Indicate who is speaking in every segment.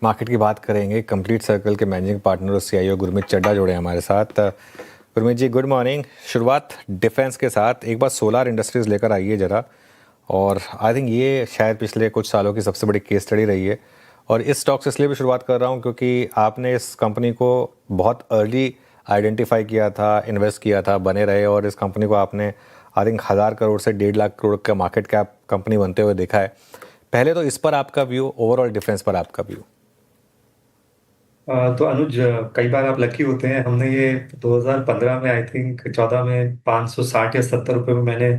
Speaker 1: Market की बात करेंगे। कंप्लीट सर्कल के मैनेजिंग पार्टनर और सीईओ गुरमीत चड्ढा जुड़े हैं हमारे साथ। गुरमीत जी, गुड मॉर्निंग। शुरुआत डिफेंस के साथ एक बार सोलार इंडस्ट्रीज लेकर आइए ज़रा। और आई थिंक ये शायद पिछले कुछ सालों की सबसे बड़ी केस स्टडी रही है। और इस स्टॉक से इसलिए भी शुरुआत कर रहा हूँ क्योंकि आपने इस कंपनी को बहुत अर्ली आइडेंटिफाई किया था, इन्वेस्ट किया था, बने रहे, और इस कंपनी को आपने आई थिंक 1,000 करोड़ से 1.5 लाख करोड़ का मार्केट कैप कंपनी बनते हुए देखा है। पहले तो इस पर आपका व्यू, ओवरऑल डिफेंस पर आपका व्यू।
Speaker 2: तो अनुज, कई बार आप लकी होते हैं। हमने ये 2015 में, आई थिंक 14 में 560 या 70 रुपए में मैंने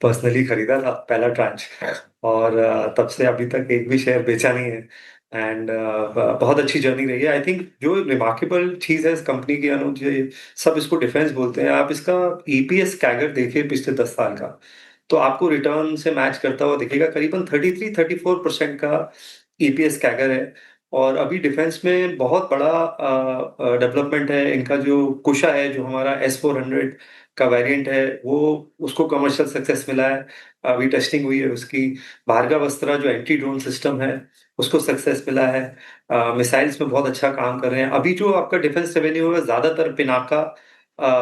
Speaker 2: पर्सनली खरीदा था पहला ट्रांच। और तब से अभी तक एक भी शेयर बेचा नहीं है। एंड बहुत अच्छी जर्नी रही है। आई थिंक जो रिमार्केबल चीज है इस कंपनी की, अनुज, ये सब इसको डिफेंस बोलते हैं। आप इसका ईपीएस कैगर देखिए पिछले 10 साल का, तो आपको रिटर्न से मैच करता हुआ दिखेगा। करीबन 33-34% का ईपीएस कैगर है। और अभी डिफेंस में बहुत बड़ा डेवलपमेंट है। इनका जो कुशा है, जो हमारा S-400 का वेरिएंट है, वो उसको कमर्शियल सक्सेस मिला है। अभी टेस्टिंग हुई है उसकी। भार्गवस्त्रा जो एंटी ड्रोन सिस्टम है, उसको सक्सेस मिला है। मिसाइल्स में बहुत अच्छा काम कर रहे हैं। अभी जो आपका डिफेंस रेवेन्यू है, ज्यादातर पिनाका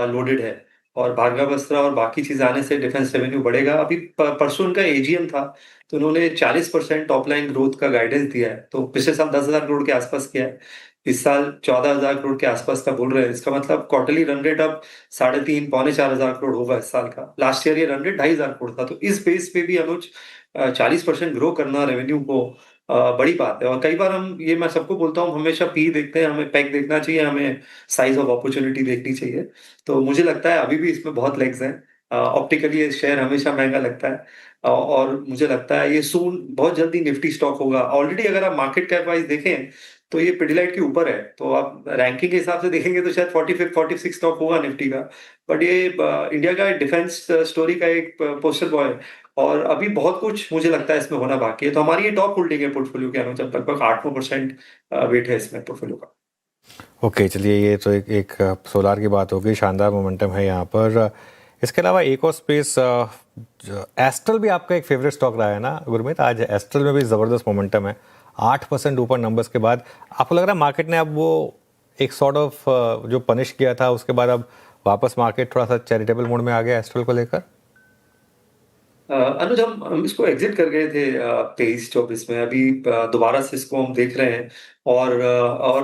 Speaker 2: लोडेड है। और भार्गवस्त्रा और बाकी चीज आने से डिफेंस रेवेन्यू बढ़ेगा। अभी परसों उनका एजीएम था, तो उन्होंने 40% टॉप लाइन ग्रोथ का गाइडेंस दिया है। तो पिछले साल 10,000 करोड़ के आसपास किया है। इस साल 14,000 करोड़ के आसपास का बोल रहे हैं। इसका मतलब क्वार्टरली रन रेट अब 3.5 पौने 4,000 करोड़ होगा इस साल का। लास्ट ईयर ये रन रेट 2,500 करोड़ था। तो इस बेस पे भी अनुज 40% ग्रो करना रेवेन्यू को बड़ी बात है। और कई बार हम, ये मैं सबको बोलता हूँ, हमेशा पी देखते हैं, हमें पैक देखना चाहिए, हमें साइज ऑफ अपॉर्चुनिटी देखनी चाहिए। तो मुझे लगता है अभी भी इसमें बहुत लेग्स हैं। ऑप्टिकली ये शेयर हमेशा महंगा लगता है। और मुझे लगता है ये सून बहुत जल्दी निफ्टी स्टॉक होगा। ऑलरेडी अगर आप मार्केट कैप वाइज देखें तो ये पिडिलाइट के ऊपर है। तो आप रैंकिंग के हिसाब से देखेंगे तो शायद 45 46 स्टॉक होगा निफ्टी का। बट ये इंडिया का डिफेंस स्टोरी का एक पोस्टर बॉय है। और अभी बहुत कुछ मुझे लगता है इसमें होना बाकी है। तो हमारी ये टॉप होल्डिंग है पोर्टफोलियो के अनुसार, लगभग 8-9% वेट है इसमें पोर्टफोलियो का।
Speaker 1: ओके, चलिए, ये तो एक सोलार की बात होगी। शानदार मोमेंटम है यहाँ पर। इसके अलावा एक और स्पेस, एस्ट्रल भी आपका एक फेवरेट स्टॉक रहा है ना गुरमीत? आज एस्ट्रल में भी ज़बरदस्त मोमेंटम है, 8% ऊपर नंबर्स के बाद। आपको लग रहा है मार्केट ने अब वो एक सॉर्ट ऑफ जो पनिश किया था, उसके बाद अब वापस मार्केट थोड़ा सा चैरिटेबल मोड में आ गया एस्ट्रल को लेकर?
Speaker 2: अनुज, हम इसको एग्जिट कर गए थे 23-24 में। अभी दोबारा से इसको हम देख रहे हैं। और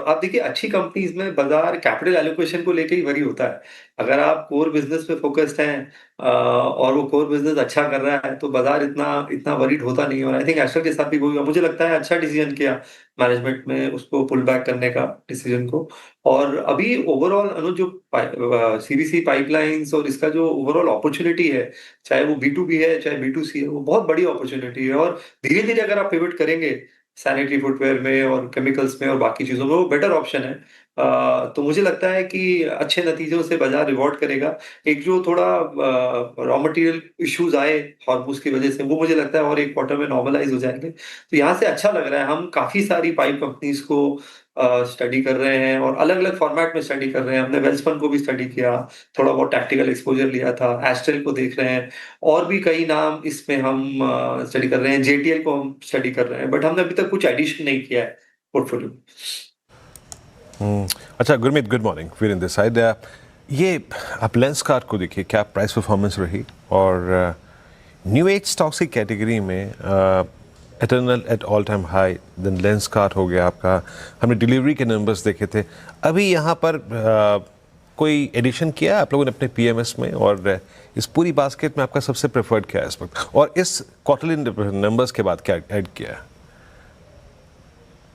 Speaker 2: आप देखिए, अच्छी कंपनीज में बाजार कैपिटल एलोकेशन को लेकर ही वरी होता है। अगर आप कोर बिजनेस पे फोकस्ड हैं और वो कोर बिजनेस अच्छा कर रहा है, तो बाजार इतना इतना वरीड होता नहीं है। और आई थिंक एस्ट्रल के साथ भी वही हुआ। मुझे लगता है अच्छा डिसीजन किया मैनेजमेंट में उसको पुल बैक करने का डिसीजन को। और अभी ओवरऑल अनुज, जो सीवीसी पाइपलाइंस और इसका जो ओवरऑल अपॉर्चुनिटी है, चाहे वो B2B है चाहे B2C है, वो बहुत बड़ी अपॉर्चुनिटी है। और धीरे धीरे अगर आप पिवट करेंगे सैनिटरी फुटवेयर में और केमिकल्स में और बाकी चीजों में, वो बेटर ऑप्शन है। तो मुझे लगता है कि अच्छे नतीजों से बाजार रिवॉर्ड करेगा। एक जो थोड़ा रॉ मटेरियल इश्यूज आए हॉर्मुज की वजह से, वो मुझे लगता है और एक क्वार्टर में नॉर्मलाइज हो जाएंगे। तो यहाँ से अच्छा लग रहा है। हम काफी सारी पाइप कंपनीज को स्टडी कर रहे हैं और अलग अलग फॉर्मेट में स्टडी कर रहे हैं। हमने वेल्सपन को भी स्टडी किया, थोड़ा बहुत टैक्टिकल एक्सपोजर लिया था। एस्ट्रल को देख रहे हैं, और भी कई नाम इसमें हम स्टडी कर रहे हैं। JTL को हम स्टडी कर रहे हैं, बट हमने अभी तक कुछ एडिशन नहीं किया है पोर्टफोलियो में।
Speaker 3: अच्छा Gurmeet, good morning. Virender side, ये आप लेंसकार्ट को देखिए, क्या प्राइस परफॉर्मेंस रही। और न्यू एज स्टॉक्स की कैटेगरी में Eternal at all time high, then Lenskart हो गया आपका। हमने डिलीवरी के नंबर्स देखे थे। अभी यहाँ पर कोई एडिशन किया है आप लोगों ने अपने पीएमएस में? और इस पूरी बास्केट में आपका सबसे प्रेफर्ड क्या है इस वक्त, और इस क्वार्टरली नंबर्स के बाद क्या ऐड किया है?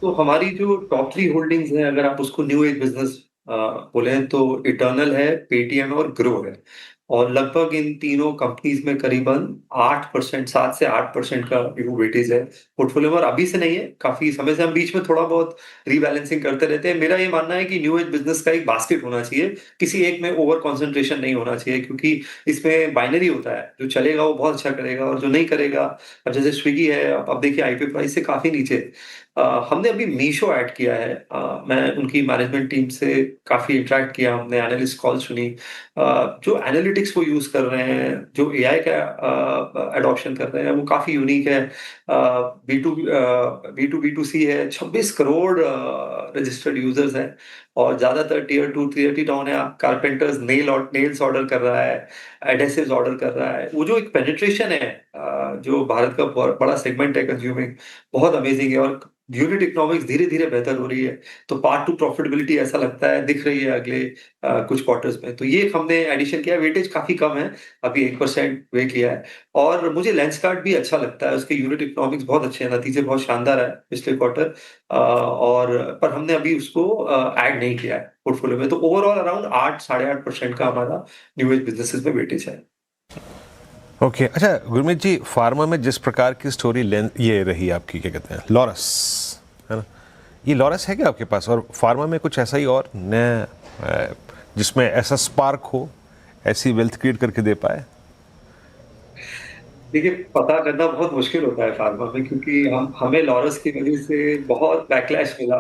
Speaker 2: तो हमारी जो टॉप 3 होल्डिंग्स हैं, अगर आप उसको न्यू एज बिजनेस बोले, तो इटर्नल है, पेटीएम और ग्रो है। और लगभग इन तीनों कंपनीज में करीबन 8%, 7 से 8% का व्यू वेटेज है पोर्टफोलियो में। और अभी से नहीं है, काफी समय से हम बीच में थोड़ा बहुत रीबैलेंसिंग करते रहते हैं। मेरा ये मानना है कि न्यू एज बिजनेस का एक बास्केट होना चाहिए, किसी एक में ओवर कॉन्सेंट्रेशन नहीं होना चाहिए। क्योंकि इसमें बाइनरी होता है, जो चलेगा वो बहुत अच्छा करेगा और जो नहीं करेगा, अब जैसे स्विगी है, अब देखिए आईपीओ प्राइस से काफी नीचे है। हमने अभी मीशो ऐड किया है। मैं उनकी मैनेजमेंट टीम से काफ़ी इंटरैक्ट किया, हमने एनालिस्ट कॉल सुनी। जो एनालिटिक्स वो यूज़ कर रहे हैं, जो एआई का एडॉप्शन कर रहे हैं, वो काफ़ी यूनिक है। बी टू सी है, 26 करोड़ रजिस्टर्ड यूज़र्स हैं और ज़्यादातर टियर 2, टियर 3 टाउन है। कारपेंटर्स नेल्स ऑर्डर कर रहा है, एडहेसिव्स ऑर्डर कर रहा है। वो जो एक पेनिट्रेशन है, जो भारत का बहुत बड़ा सेगमेंट है कंज्यूमिंग, बहुत अमेजिंग है और यूनिट इकोनॉमिक्स धीरे-धीरे बेहतर हो रही है। तो पाथ टू प्रॉफिटेबिलिटी ऐसा लगता है दिख रही है अगले कुछ क्वार्टर्स में। तो ये हमने एडिशन किया है, वेटेज काफ़ी कम है, अभी 1% वे किया है और मुझे लेंसकार्ट भी अच्छा लगता है, उसके यूनिट इकोनॉमिक्स बहुत अच्छे हैं, नतीजे बहुत शानदार आए पिछले क्वार्टर। और पर हमने अभी उसको ऐड नहीं किया है पोर्टफोलियो में। तो ओवरऑल अराउंड 8 साढ़े 8% का हमारा न्यू एज बिज़नेसेस में वेटेज है।
Speaker 3: ओके अच्छा गुरमीत जी, फार्मा में जिस प्रकार की स्टोरी ये रही आपकी, क्या कहते हैं, लॉरस, है ना, ये लॉरस है क्या आपके पास? और फार्मा में कुछ ऐसा ही और नया जिसमें ऐसा स्पार्क हो, ऐसी वेल्थ क्रिएट करके दे पाए?
Speaker 2: देखिए, पता करना बहुत मुश्किल होता है फार्मा में क्योंकि हमें लॉरस की वजह से बहुत बैकलैश मिला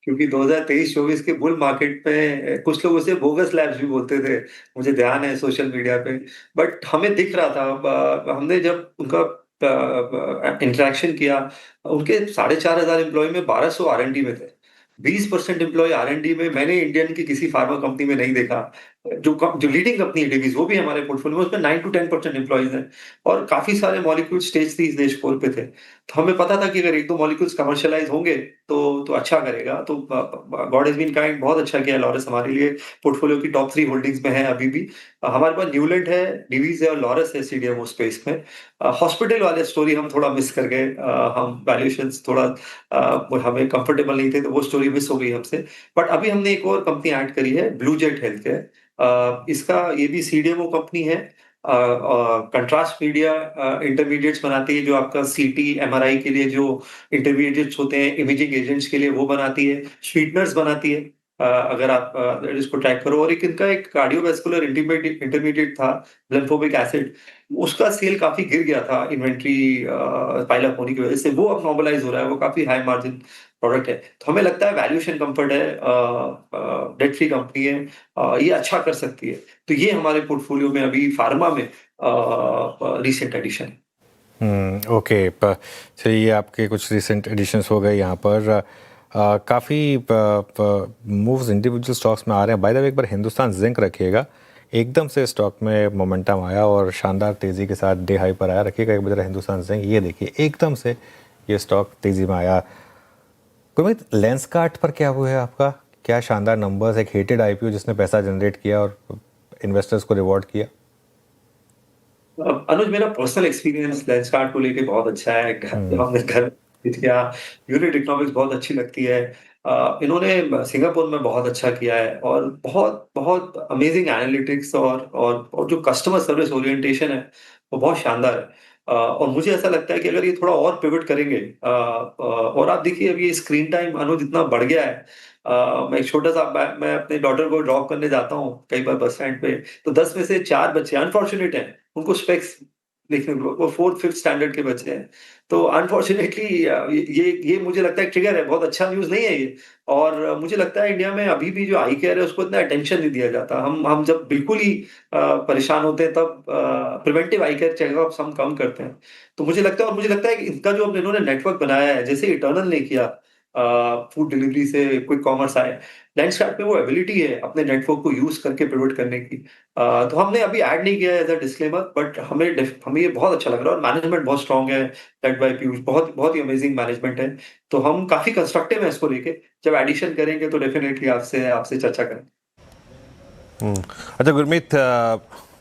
Speaker 2: क्योंकि 2023-24 के बुल मार्केट में कुछ लोग उसे बोगस लैब्स भी बोलते थे, मुझे ध्यान है सोशल मीडिया पे। बट हमें दिख रहा था हमने जब उनका इंटरेक्शन किया, उनके 4,500 एम्प्लॉय में 1200 आर&डी में थे। 20% एम्प्लॉय आर&डी में मैंने इंडियन की किसी फार्मा कंपनी में नहीं देखा। जो लीडिंग कंपनी है डिवीज़, वो भी हमारे पोर्टफोलियो में, उसमें 9 टू 10% एम्प्लॉइज़ हैं और काफ़ी सारे मॉलिक्यूल स्टेज 3 स्टेज 4 पे थे। तो हमें पता था कि अगर 1-2 मॉलिक्यूल्स कमर्शियलाइज़ होंगे तो अच्छा करेगा। तो गॉड हैज़ बीन काइंड, बहुत अच्छा किया लॉरस हमारे लिए, पोर्टफोलियो की टॉप 3 होल्डिंग्स में है अभी भी। हमारे पास न्यूलैंड है, डिवीज़ है और लॉरस है सीडीएमओ स्पेस में। हॉस्पिटल वाले स्टोरी हम थोड़ा मिस कर गए। हम वैल्यूएशंस थोड़ा वो हमें कंफर्टेबल नहीं थे, तो वो स्टोरी मिस हो गई हमसे। बट अभी हमने एक और कंपनी ऐड करी है, ब्लू जेट हेल्थकेयर। इसका ये भी सीडीएमओ कंपनी है। कंट्रास्ट मीडिया इंटरमीडिएट्स बनाती है, जो आपका सीटी, एमआरआई के लिए जो इंटरमीडिएट्स होते हैं, इमेजिंग एजेंट्स के लिए वो बनाती है, स्वीटनर्स बनाती है। अगर आप इसको ट्रैक करो और एक इनका एक कार्डियोवैस्कुलर इंटरमीडिएट था, ब्लेंफोबिक एसिड, उसका सेल काफ़ी गिर गया था इन्वेंटरी पाइल अप होने की वजह से, वो अब नॉर्मलाइज़ हो रहा है, वो काफ़ी हाई मार्जिन प्रोडक्ट है। तो हमें लगता है वैल्यूएशन कम्फर्ट है, डेट फ्री कंपनी है, ये अच्छा कर सकती है। तो ये हमारे पोर्टफोलियो में अभी फार्मा में रिसेंट एडिशन है।
Speaker 1: ओके, चलिए ये आपके कुछ रिसेंट एडिशंस हो गए यहाँ पर। काफ़ी मूव्स इंडिविजुअल स्टॉक्स में आ रहे हैं। बाय द वे, एक बार हिंदुस्तान जिंक रखिएगा, एकदम से स्टॉक में मोमेंटम आया और शानदार तेज़ी के साथ डे हाई पर आया। रखिएगा एक बार हिंदुस्तान जिंक, ये देखिए एकदम से ये स्टॉक तेज़ी में आया। गुरमीत, लेंसकार्ट पर क्या हुआ है आपका? क्या शानदार नंबर्स, एक हेटेड आईपीओ जिसने पैसा जनरेट किया और इन्वेस्टर्स को रिवॉर्ड किया।
Speaker 2: अनुज, मेरा पर्सनल एक्सपीरियंस लेंसकार्ट को लेके बहुत अच्छा है। जब हमने घर खरीद किया, यूनिट इकोनॉमिक्स बहुत अच्छी लगती है। इन्होंने सिंगापुर में बहुत अच्छा किया है और बहुत बहुत अमेजिंग एनालिटिक्स और जो कस्टमर सर्विस ओरिएंटेशन है वो बहुत शानदार है। और मुझे ऐसा लगता है कि अगर ये थोड़ा और पिवट करेंगे, और आप देखिए अभी ये स्क्रीन टाइम अनुज इतना बढ़ गया है। मैं एक छोटा सा मैं अपने डॉटर को ड्रॉप करने जाता हूँ कई बार बस स्टैंड पे, तो 10 में से 4 बच्चे अनफॉर्चुनेट हैं, उनको स्पेक्स देखने को, वो 4th 5th स्टैंडर्ड के बच्चे हैं। तो अनफॉर्चुनेटली ये मुझे लगता है ट्रिगर है, बहुत अच्छा न्यूज़ नहीं है ये। और मुझे लगता है इंडिया में अभी भी जो आई केयर है उसको इतना अटेंशन नहीं दिया जाता। हम जब बिल्कुल ही परेशान होते हैं तब प्रिवेंटिव आई केयर चेकअप्स हम कम करते हैं। तो मुझे लगता है, और मुझे लगता है कि इनका जो अब इन्होंने नेटवर्क बनाया है, जैसे इटर्नल ने किया, फूड डिलीवरी से क्विक कॉमर्स आए, लेंसकार्ट में वो एबिलिटी है अपने नेटवर्क को यूज़ करके पिवट करने की। तो हमने अभी ऐड नहीं किया है एज़ अ डिस्क्लेमर, बट हमें ये बहुत अच्छा लग रहा है और मैनेजमेंट बहुत स्ट्रांग है, लेड बाय पीयूष, बहुत बहुत ही अमेजिंग मैनेजमेंट है। तो हम काफ़ी कंस्ट्रक्टिव हैं इसको लेके। जब एडिशन करेंगे तो डेफिनिटली आपसे चर्चा करेंगे।
Speaker 3: अच्छा गुरमीत,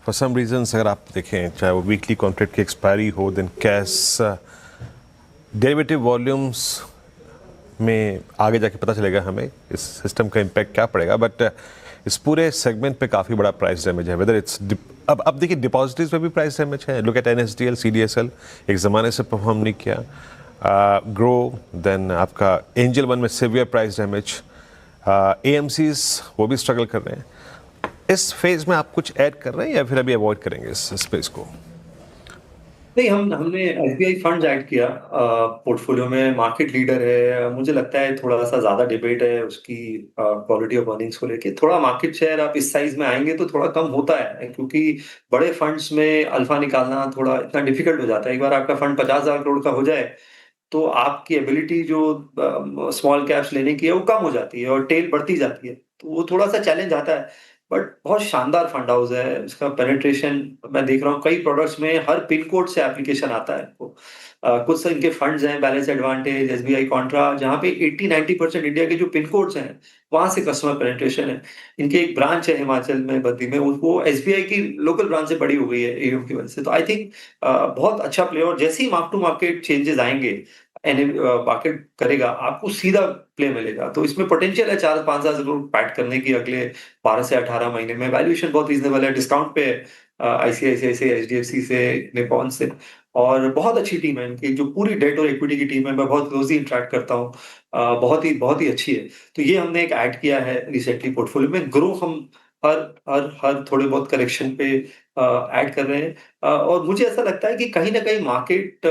Speaker 3: फॉर सम रीजंस अगर आप देखें, चाहे वो वीकली कॉन्ट्रैक्ट की एक्सपायरी हो, देन कैश डेरिवेटिव वॉल्यूम्स में आगे जाके पता चलेगा हमें इस सिस्टम का इम्पैक्ट क्या पड़ेगा, बट इस पूरे सेगमेंट पे काफ़ी बड़ा प्राइस डैमेज है। वेदर इट्स अब देखिए डिपॉजिटरीज पे भी प्राइस डैमेज है। लुक एट एनएसडीएल, सीडीएसएल, एक ज़माने से परफॉर्म नहीं किया। ग्रो, देन आपका एंजल वन में सिवियर प्राइस डैमेज। एएमसीज वो भी स्ट्रगल कर रहे हैं। इस फेज में आप कुछ ऐड कर रहे हैं या फिर अभी अवॉइड करेंगे इस स्पेस को?
Speaker 2: नहीं, हमने एसबीआई फंड्स ऐड किया पोर्टफोलियो में। मार्केट लीडर है, मुझे लगता है थोड़ा सा ज्यादा डिबेट है उसकी क्वालिटी ऑफ अर्निंग्स को लेके। थोड़ा मार्केट शेयर आप इस साइज में आएंगे तो थोड़ा कम होता है, क्योंकि बड़े फंड्स में अल्फा निकालना थोड़ा इतना डिफिकल्ट हो जाता है। एक बार आपका फंड 50,000 करोड़ का हो जाए तो आपकी एबिलिटी जो स्मॉल कैप्स लेने की है वो कम हो जाती है और टेल बढ़ती जाती है, तो वो थोड़ा सा चैलेंज आता है। बट बहुत शानदार फंड हाउस है, उसका पेनिट्रेशन मैं देख रहा हूँ कई प्रोडक्ट्स में हर पिन कोड से एप्लीकेशन आता है। तो कुछ से इनके फंड्स हैं, बैलेंस एडवांटेज, एसबीआई कॉन्ट्रा, जहाँ पे 80-90% इंडिया के जो पिन कोड्स हैं वहां से कस्टमर पेनिट्रेशन है। इनके एक ब्रांच है हिमाचल में, बद्दी में, वो एसबीआई की लोकल ब्रांच से बड़ी हो गई है एयूएम की वजह से। तो आई थिंक बहुत अच्छा प्ले। और जैसे ही मार्क टू मार्केट चेंजेस आएंगे, मार्केट करेगा, आपको सीधा प्ले मिलेगा। तो इसमें पोटेंशियल है 4-5 हजार जरूर पैट करने की अगले 12 से 18 महीने में। वैल्यूएशन बहुत रीजनेबल है, डिस्काउंट पे आईसीआईसीआई से, एचडीएफसी से, निपॉन से। और बहुत अच्छी टीम है इनकी, जो पूरी डेट और इक्विटी की टीम है, मैं बहुत क्लोजली इंटरेक्ट करता हूँ। बहुत ही अच्छी है। तो ये हमने एक ऐड किया है रिसेंटली पोर्टफोलियो में। ग्रो हम हर हर थोड़े बहुत करेक्शन पे ऐड कर रहे हैं। और मुझे ऐसा लगता है कि कहीं न कहीं मार्केट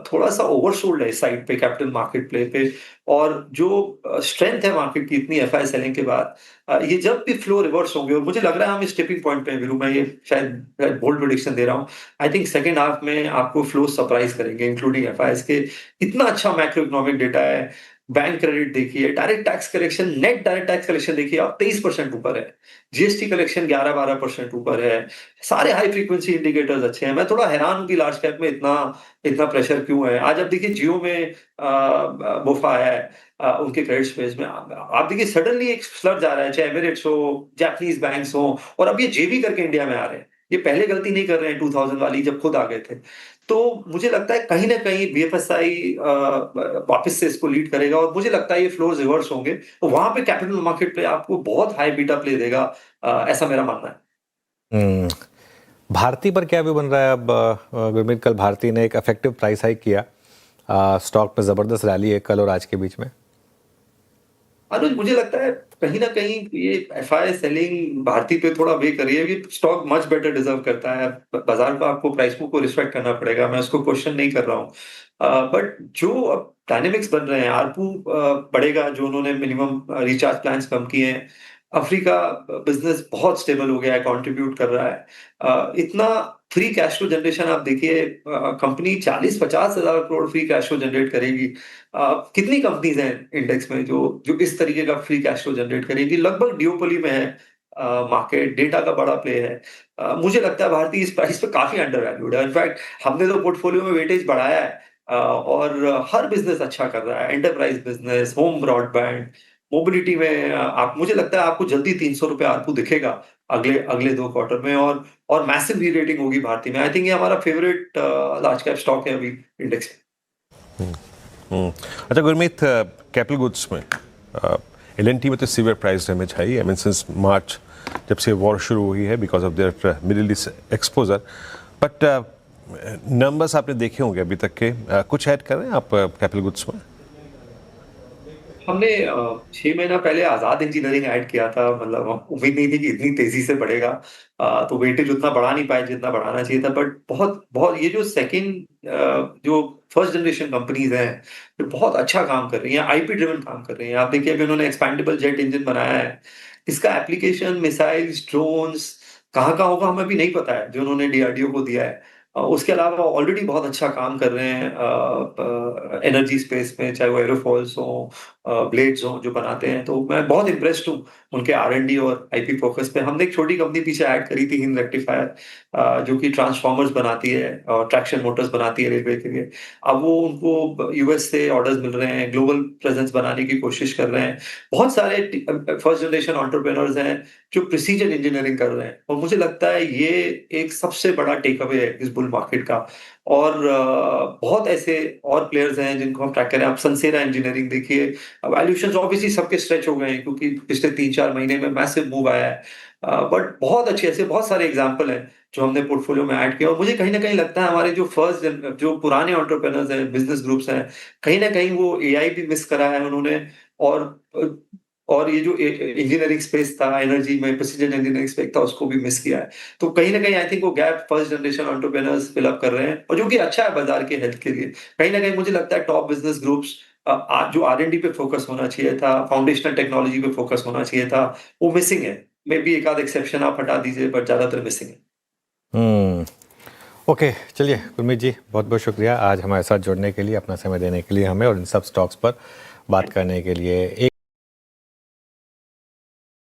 Speaker 2: थोड़ा-सा ओवरसोल्ड है इस साइड पे, कैपिटल मार्केट प्ले पे। और जो स्ट्रेंथ है मार्केट की इतनी एफआई सेलिंग के बाद, ये जब भी फ्लो रिवर्स होंगे, और मुझे लग रहा है हम इस टिपिंग पॉइंट पे हैं वीरू, मैं ये शायद बोल्ड प्रेडिक्शन दे रहा हूँ। आई थिंक सेकंड हाफ में आपको फ्लो सरप्राइज करेंगे, इंक्लूडिंग एफआईएस के। इतना अच्छा मैक्रो इकोनॉमिक डेटा है। बैंक क्रेडिट देखिए, direct tax collection, net direct tax collection देखिए आप, 23% ऊपर है। जीएसटी कलेक्शन 11-12% ऊपर है। सारे हाई फ्रीक्वेंसी इंडिकेटर्स अच्छे हैं। मैं थोड़ा हैरान हूँ कि लार्ज कैप में इतना इतना प्रेशर क्यों है। आज आप देखिए जियो में मोफा आया है उनके क्रेडिट स्पेस में। आप देखिए सडनली एक फ्लड आ रहा है, चाहे एमिरेट्स हो, जापानीज बैंक्स हो, और अब ये जेबी करके इंडिया में आ रहे हैं। ये पहले गलती नहीं कर रहे हैं 2000 वाली, जब खुद आ गए थे। तो मुझे लगता है कहीं ना कहीं बीएफएसआई वापस से इसको लीड करेगा, और मुझे लगता है ये फ्लोज रिवर्स होंगे, तो वहां पे कैपिटल मार्केट प्ले आपको बहुत हाई बीटा प्ले देगा। ऐसा मेरा मानना है।
Speaker 1: हम्म, भारती पर क्या व्यू बन रहा है अब? गुरमीत, कल भारती ने एक इफेक्टिव प्राइस हाइक किया, स्टॉक पे जबरदस्त रैली है कल और आज के बीच में।
Speaker 2: अनुज, मुझे लगता है कहीं ना कहीं ये एफआई सेलिंग भारती पे थोड़ा वे करी है। ये स्टॉक मच बेटर डिजर्व करता है। बाजार का आपको प्राइस को रिस्पेक्ट करना पड़ेगा, मैं उसको क्वेश्चन नहीं कर रहा हूँ। बट जो अब डायनेमिक्स बन रहे हैं, आरपू बढ़ेगा, जो उन्होंने मिनिमम रिचार्ज प्लान्स कम किए हैं। अफ्रीका बिजनेस बहुत स्टेबल हो गया है, कंट्रीब्यूट कर रहा है। इतना फ्री कैश फ्लो जनरेशन आप देखिए, कंपनी 40-50 हजार crore free cash flow generate करेगी। कितनी कंपनीज हैं इंडेक्स में जो जो इस तरीके का फ्री कैश फ्लो जनरेट करेगी? लगभग ड्यूओपोली में है मार्केट, डेटा का बड़ा प्ले है। मुझे लगता है भारतीय इस प्राइस पे काफी अंडर वैल्यूड है। इनफैक्ट हमने तो पोर्टफोलियो में वेटेज बढ़ाया है। और हर बिजनेस अच्छा कर रहा है, enterprise business, home broadband, mobility में। आप, मुझे लगता है आपको जल्दी 300 रुपए आरपू दिखेगा अगले अगले 2 क्वार्टर में। और मैसिव री रेटिंग होगी भारती में। आई थिंक ये हमारा फेवरेट लार्ज कैप स्टॉक है अभी इंडेक्स में।
Speaker 3: अच्छा गुरमीत, कैपिटल गुड्स में एल&टी में तो सीवियर प्राइस डैमेज है ही। आई मीन सिंस मार्च जब से वॉर शुरू हुई है, because of their middle east exposure. But numbers आपने देखे होंगे अभी तक के, कुछ ऐड कर रहे हैं आप कैपिटल गुड्स में?
Speaker 2: हमने 6 महीना पहले आजाद इंजीनियरिंग ऐड किया था। मतलब उम्मीद नहीं थी कि इतनी तेजी से बढ़ेगा। तो वेटेज उतना बढ़ा नहीं पाए जितना बढ़ाना चाहिए था। बट बहुत बहुत ये जो सेकंड जो फर्स्ट जनरेशन कंपनीज हैं, ये बहुत अच्छा काम कर रही हैं, आईपी ड्रिवन काम कर रही हैं। आप देखिए अभी उन्होंने एक्सपैंडेबल जेट इंजन बनाया है। इसका एप्लीकेशन मिसाइल्स, ड्रोन्स, कहाँ होगा हमें भी नहीं पता है, जो उन्होंने डीआरडीओ को दिया है। उसके अलावा ऑलरेडी बहुत अच्छा काम कर रहे हैं एनर्जी स्पेस में, चाहे वो एरोफॉल्स हो, ब्लेड्स हो जो बनाते हैं। तो मैं बहुत इम्प्रेस्ड हूँ उनके आर&डी और आईपी फोकस पे। हमने एक छोटी कंपनी पीछे ऐड करी थी, हिंद रेक्टिफायर, जो कि ट्रांसफॉर्मर्स बनाती है और ट्रैक्शन मोटर्स बनाती है रेलवे के लिए। अब वो उनको यूएस से ऑर्डर्स मिल रहे हैं, ग्लोबल प्रेजेंस बनाने की कोशिश कर रहे हैं। बहुत सारे फर्स्ट जनरेशन एंटरप्रेन्योर्स हैं जो प्रिसीजन इंजीनियरिंग कर रहे हैं, और मुझे लगता है ये एक सबसे बड़ा टेक अवे है इस बुल मार्केट का। और बहुत ऐसे और प्लेयर्स हैं जिनको हम ट्रैक करें। आप सनसेरा इंजीनियरिंग देखिए, वैल्यूएशंस ऑब्वियसली सबके स्ट्रेच हो गए हैं क्योंकि पिछले 3-4 महीने में मैसिव मूव आया है। बट बहुत अच्छे ऐसे बहुत सारे एग्जांपल हैं जो हमने पोर्टफोलियो में ऐड किया। और मुझे कहीं ना कहीं लगता है हमारे जो पुराने एंटरप्रेन्योर्स हैं, बिजनेस ग्रुप्स हैं, कहीं ना कहीं वो एआई भी मिस करा है उन्होंने। और और ये जो इंजीनियरिंग स्पेस था, एनर्जी में प्रिसिजन इंजीनियरिंग स्पेस था, उसको भी मिस किया है। तो कहीं ना कहीं आई थिंक वो gap first generation entrepreneurs fill up कर रहे हैं, और जो कि अच्छा है बाजार के हेल्थ के लिए। कहीं ना कहीं मुझे लगता है टॉप बिजनेस ग्रुप्स जो R&D पे फोकस होना चाहिए था, फाउंडेशनल टेक्नोलॉजी पे फोकस होना चाहिए था, वो मिसिंग है। मे बी एक आध एक्सेप्शन आप हटा दीजिए, बट ज्यादातर मिसिंग है।
Speaker 1: ओके, चलिए गुरमीत जी, बहुत बहुत शुक्रिया आज हमारे साथ जुड़ने के लिए, अपना समय देने के लिए हमें, और इन सब स्टॉक्स पर बात करने के लिए।